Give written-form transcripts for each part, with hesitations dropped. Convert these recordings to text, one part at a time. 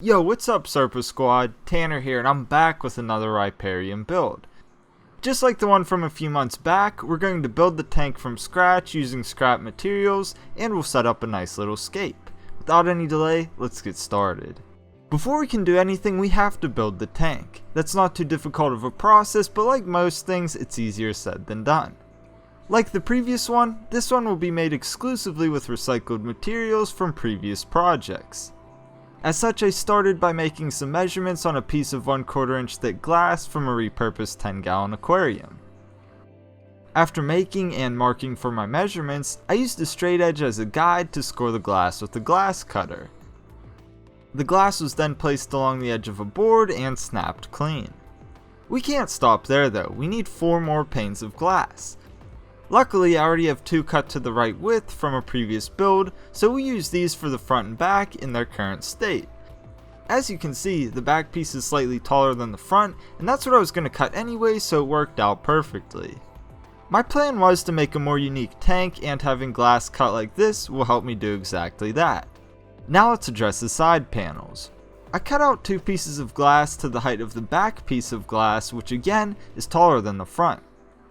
Yo, what's up Serpa Squad? Tanner here, and I'm back with another Riparium build. Just like the one from a few months back, we're going to build the tank from scratch using scrap materials, and we'll set up a nice little scape. Without any delay, let's get started. Before we can do anything, we have to build the tank. That's not too difficult of a process, but like most things, it's easier said than done. Like the previous one, this one will be made exclusively with recycled materials from previous projects. As such, I started by making some measurements on a piece of 1/4 inch thick glass from a repurposed 10-gallon aquarium. After making and marking for my measurements, I used a straight edge as a guide to score the glass with a glass cutter. The glass was then placed along the edge of a board and snapped clean. We can't stop there though, we need 4 more panes of glass. Luckily, I already have 2 cut to the right width from a previous build, so we use these for the front and back in their current state. As you can see, the back piece is slightly taller than the front, and that's what I was going to cut anyway, so it worked out perfectly. My plan was to make a more unique tank, and having glass cut like this will help me do exactly that. Now let's address the side panels. I cut out 2 pieces of glass to the height of the back piece of glass, which again is taller than the front.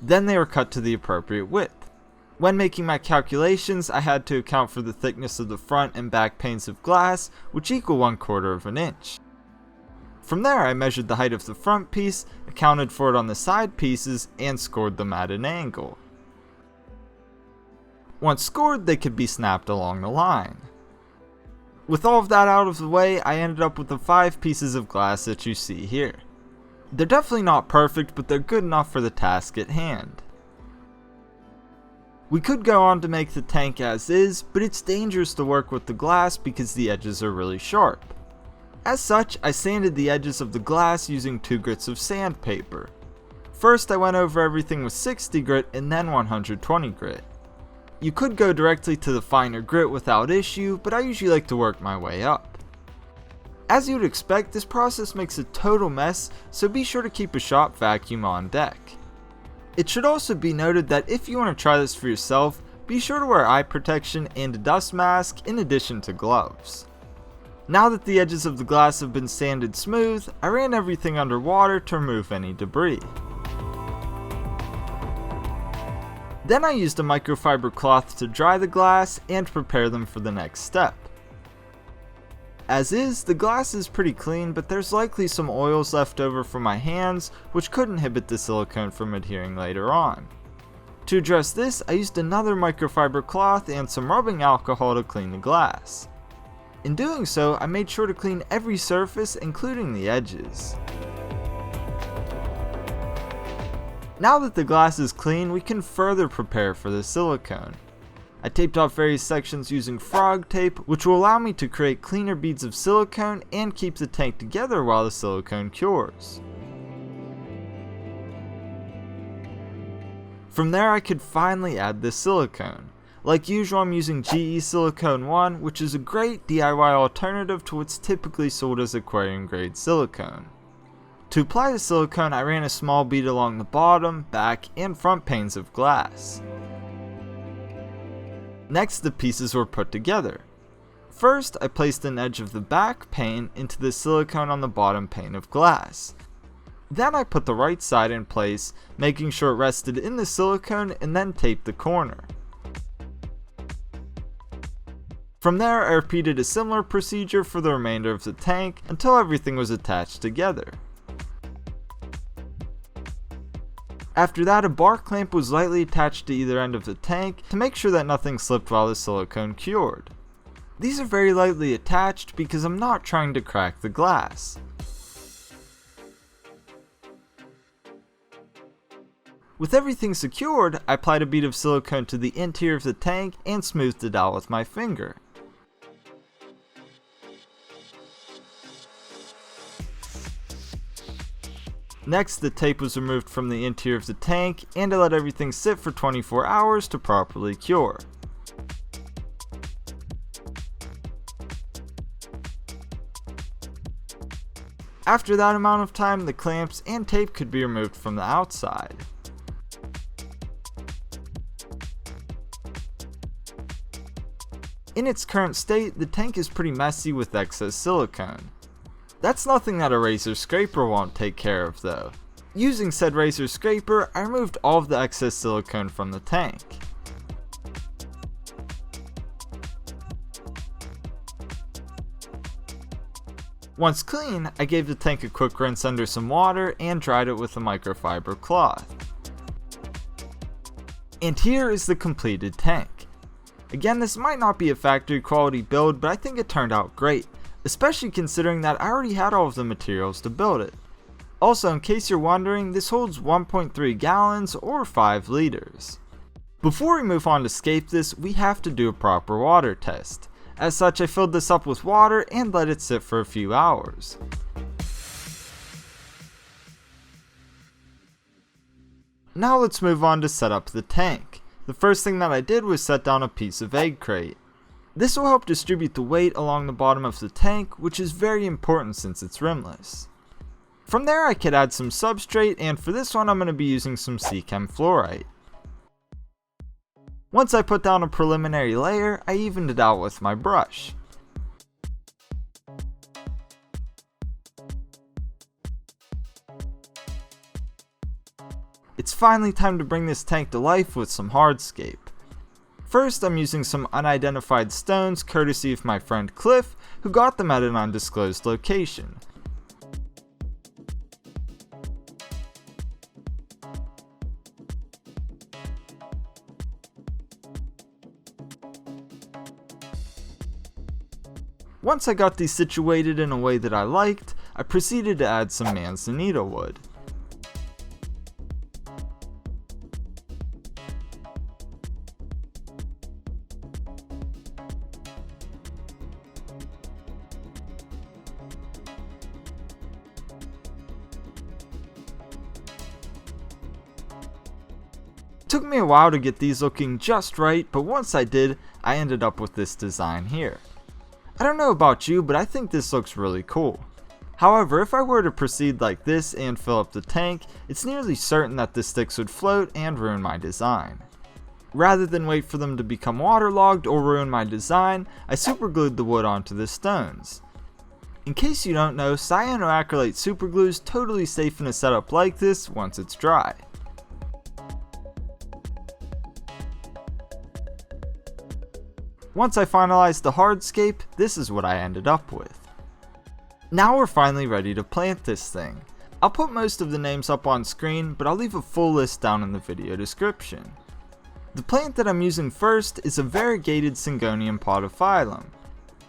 Then they were cut to the appropriate width. When making my calculations, I had to account for the thickness of the front and back panes of glass, which equal 1/4 of an inch. From there, I measured the height of the front piece, accounted for it on the side pieces, and scored them at an angle. Once scored, they could be snapped along the line. With all of that out of the way, I ended up with the 5 pieces of glass that you see here. They're definitely not perfect, but they're good enough for the task at hand. We could go on to make the tank as is, but it's dangerous to work with the glass because the edges are really sharp. As such, I sanded the edges of the glass using 2 grits of sandpaper. First, I went over everything with 60 grit and then 120 grit. You could go directly to the finer grit without issue, but I usually like to work my way up. As you would expect, this process makes a total mess, so be sure to keep a shop vacuum on deck. It should also be noted that if you want to try this for yourself, be sure to wear eye protection and a dust mask in addition to gloves. Now that the edges of the glass have been sanded smooth, I ran everything under water to remove any debris. Then I used a microfiber cloth to dry the glass and prepare them for the next step. As is, the glass is pretty clean, but there's likely some oils left over from my hands, which could inhibit the silicone from adhering later on. To address this, I used another microfiber cloth and some rubbing alcohol to clean the glass. In doing so, I made sure to clean every surface, including the edges. Now that the glass is clean, we can further prepare for the silicone. I taped off various sections using frog tape, which will allow me to create cleaner beads of silicone and keep the tank together while the silicone cures. From there, I could finally add the silicone. Like usual, I'm using GE Silicone 1, which is a great DIY alternative to what's typically sold as aquarium grade silicone. To apply the silicone, I ran a small bead along the bottom, back, and front panes of glass. Next, the pieces were put together. First, I placed an edge of the back pane into the silicone on the bottom pane of glass. Then I put the right side in place, making sure it rested in the silicone, and then taped the corner. From there, I repeated a similar procedure for the remainder of the tank until everything was attached together. After that, a bar clamp was lightly attached to either end of the tank to make sure that nothing slipped while the silicone cured. These are very lightly attached because I'm not trying to crack the glass. With everything secured, I applied a bead of silicone to the interior of the tank and smoothed it out with my finger. Next, the tape was removed from the interior of the tank, and I let everything sit for 24 hours to properly cure. After that amount of time, the clamps and tape could be removed from the outside. In its current state, the tank is pretty messy with excess silicone. That's nothing that a razor scraper won't take care of though. Using said razor scraper, I removed all of the excess silicone from the tank. Once clean, I gave the tank a quick rinse under some water and dried it with a microfiber cloth. And here is the completed tank. Again, this might not be a factory quality build, but I think it turned out great, especially considering that I already had all of the materials to build it. Also, in case you're wondering, this holds 1.3 gallons or 5 liters. Before we move on to scape this, we have to do a proper water test. As such, I filled this up with water and let it sit for a few hours. Now let's move on to set up the tank. The first thing that I did was set down a piece of egg crate. This will help distribute the weight along the bottom of the tank, which is very important since it's rimless. From there I could add some substrate, and for this one I'm going to be using some sea chem fluorite. Once I put down a preliminary layer, I evened it out with my brush. It's finally time to bring this tank to life with some hardscape. First, I'm using some unidentified stones courtesy of my friend Cliff, who got them at an undisclosed location. Once I got these situated in a way that I liked, I proceeded to add some manzanita wood. It took me a while to get these looking just right, but once I did, I ended up with this design here. I don't know about you, but I think this looks really cool. However, if I were to proceed like this and fill up the tank, it's nearly certain that the sticks would float and ruin my design. Rather than wait for them to become waterlogged or ruin my design, I superglued the wood onto the stones. In case you don't know, cyanoacrylate superglue is totally safe in a setup like this once it's dry. Once I finalized the hardscape, this is what I ended up with. Now we're finally ready to plant this thing. I'll put most of the names up on screen, but I'll leave a full list down in the video description. The plant that I'm using first is a variegated Syngonium podophyllum.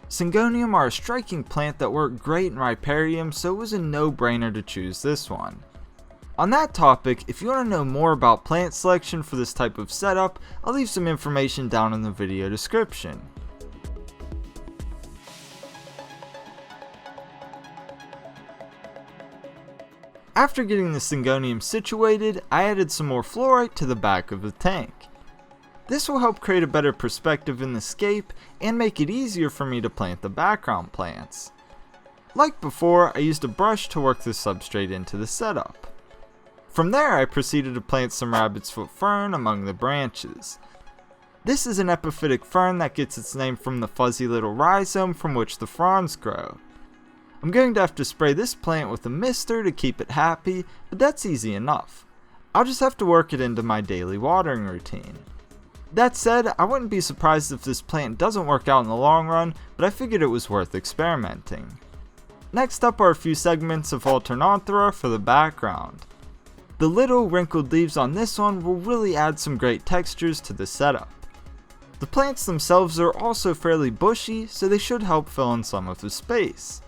Syngonium are a striking plant that work great in riparium, so it was a no-brainer to choose this one. On that topic, if you want to know more about plant selection for this type of setup, I'll leave some information down in the video description. After getting the Syngonium situated, I added some more fluorite to the back of the tank. This will help create a better perspective in the scape and make it easier for me to plant the background plants. Like before, I used a brush to work the substrate into the setup. From there, I proceeded to plant some rabbit's foot fern among the branches. This is an epiphytic fern that gets its name from the fuzzy little rhizome from which the fronds grow. I'm going to have to spray this plant with a mister to keep it happy, but that's easy enough. I'll just have to work it into my daily watering routine. That said, I wouldn't be surprised if this plant doesn't work out in the long run, but I figured it was worth experimenting. Next up are a few segments of Alternanthera for the background. The little wrinkled leaves on this one will really add some great textures to the setup. The plants themselves are also fairly bushy, so they should help fill in some of the space.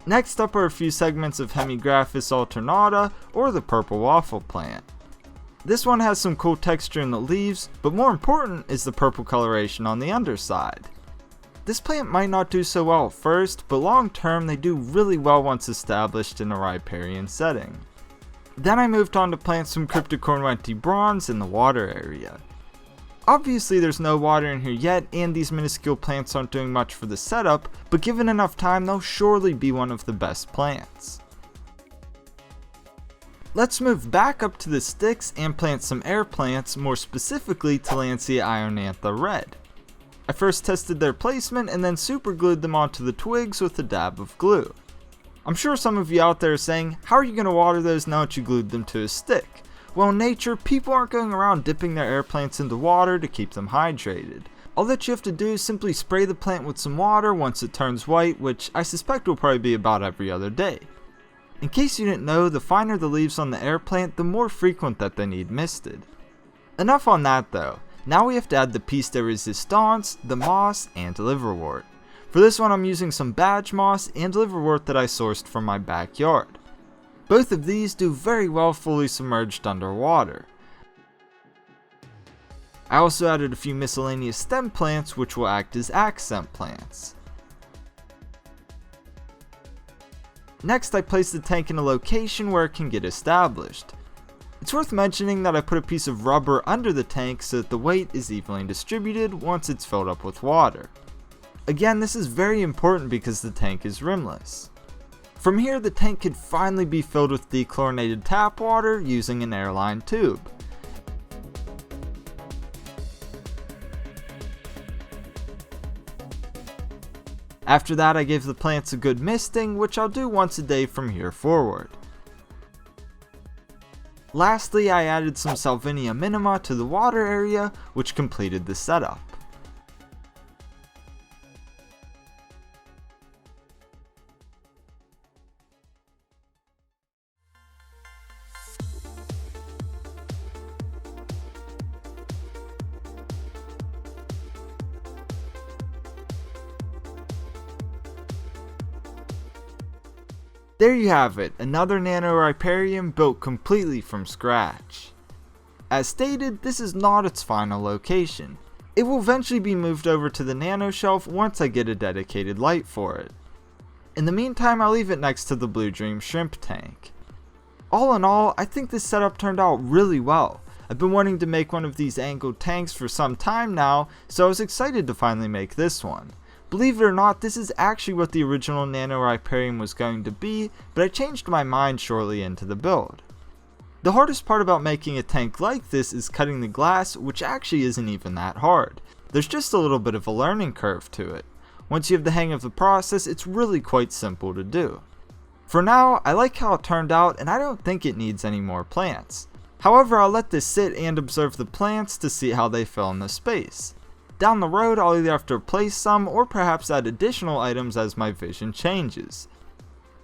Next up are a few segments of Hemigraphis alternata, or the purple waffle plant. This one has some cool texture in the leaves, but more important is the purple coloration on the underside. This plant might not do so well at first, but long term they do really well once established in a riparian setting. Then I moved on to plant some Cryptocoryne wendtii bronze in the water area. Obviously there's no water in here yet, and these minuscule plants aren't doing much for the setup, but given enough time they'll surely be one of the best plants. Let's move back up to the sticks and plant some air plants, more specifically Tillandsia ionantha red. I first tested their placement and then superglued them onto the twigs with a dab of glue. I'm sure some of you out there are saying, how are you going to water those now that you glued them to a stick? Well, in nature, people aren't going around dipping their air plants into water to keep them hydrated. All that you have to do is simply spray the plant with some water once it turns white, which I suspect will probably be about every other day. In case you didn't know, the finer the leaves on the air plant, the more frequent that they need misted. Enough on that though. Now we have to add the piece de resistance, the moss, and liverwort. For this one I'm using some badge moss and liverwort that I sourced from my backyard. Both of these do very well fully submerged underwater. I also added a few miscellaneous stem plants which will act as accent plants. Next I placed the tank in a location where it can get established. It's worth mentioning that I put a piece of rubber under the tank so that the weight is evenly distributed once it's filled up with water. Again, this is very important because the tank is rimless. From here the tank could finally be filled with dechlorinated tap water using an airline tube. After that I gave the plants a good misting, which I'll do once a day from here forward. Lastly, I added some Salvinia Minima to the water area, which completed the setup. There you have it, another NANO RIPARIUM built completely from scratch. As stated, this is not its final location. It will eventually be moved over to the nano shelf once I get a dedicated light for it. In the meantime, I'll leave it next to the Blue Dream shrimp tank. All in all, I think this setup turned out really well. I've been wanting to make one of these angled tanks for some time now, so I was excited to finally make this one. Believe it or not, this is actually what the original NANO RIPARIUM was going to be, but I changed my mind shortly into the build. The hardest part about making a tank like this is cutting the glass, which actually isn't even that hard. There's just a little bit of a learning curve to it. Once you have the hang of the process, it's really quite simple to do. For now, I like how it turned out and I don't think it needs any more plants. However, I'll let this sit and observe the plants to see how they fill in the space. Down the road, I'll either have to replace some or perhaps add additional items as my vision changes.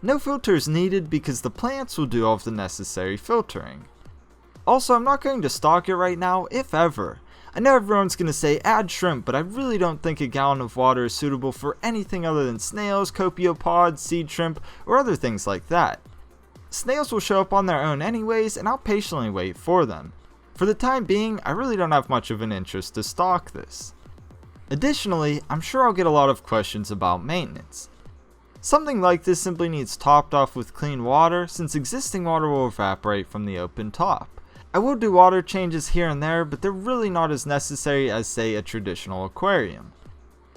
No filters needed because the plants will do all of the necessary filtering. Also, I'm not going to stock it right now, if ever. I know everyone's going to say add shrimp, but I really don't think a gallon of water is suitable for anything other than snails, copepods, seed shrimp, or other things like that. Snails will show up on their own anyways, and I'll patiently wait for them. For the time being, I really don't have much of an interest to stock this. Additionally, I'm sure I'll get a lot of questions about maintenance. Something like this simply needs topped off with clean water, since existing water will evaporate from the open top. I will do water changes here and there, but they're really not as necessary as, say, a traditional aquarium.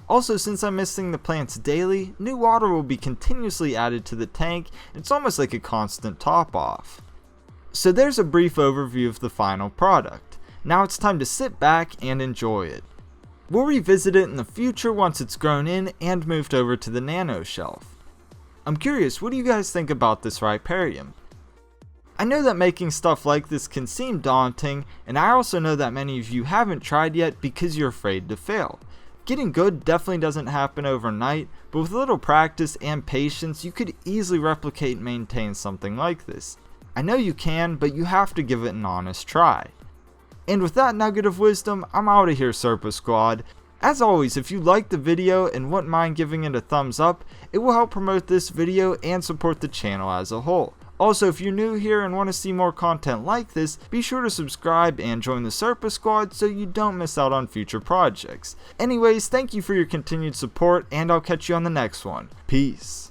Also, since I'm misting the plants daily, new water will be continuously added to the tank, and it's almost like a constant top off. So there's a brief overview of the final product. Now it's time to sit back and enjoy it. We'll revisit it in the future once it's grown in and moved over to the nano shelf. I'm curious, what do you guys think about this riparium? I know that making stuff like this can seem daunting, and I also know that many of you haven't tried yet because you're afraid to fail. Getting good definitely doesn't happen overnight, but with a little practice and patience, you could easily replicate and maintain something like this. I know you can, but you have to give it an honest try. And with that nugget of wisdom, I'm out of here, Serpa Squad. As always, if you liked the video and wouldn't mind giving it a thumbs up, it will help promote this video and support the channel as a whole. Also, if you're new here and want to see more content like this, be sure to subscribe and join the Serpa Squad so you don't miss out on future projects. Anyways, thank you for your continued support, and I'll catch you on the next one. Peace.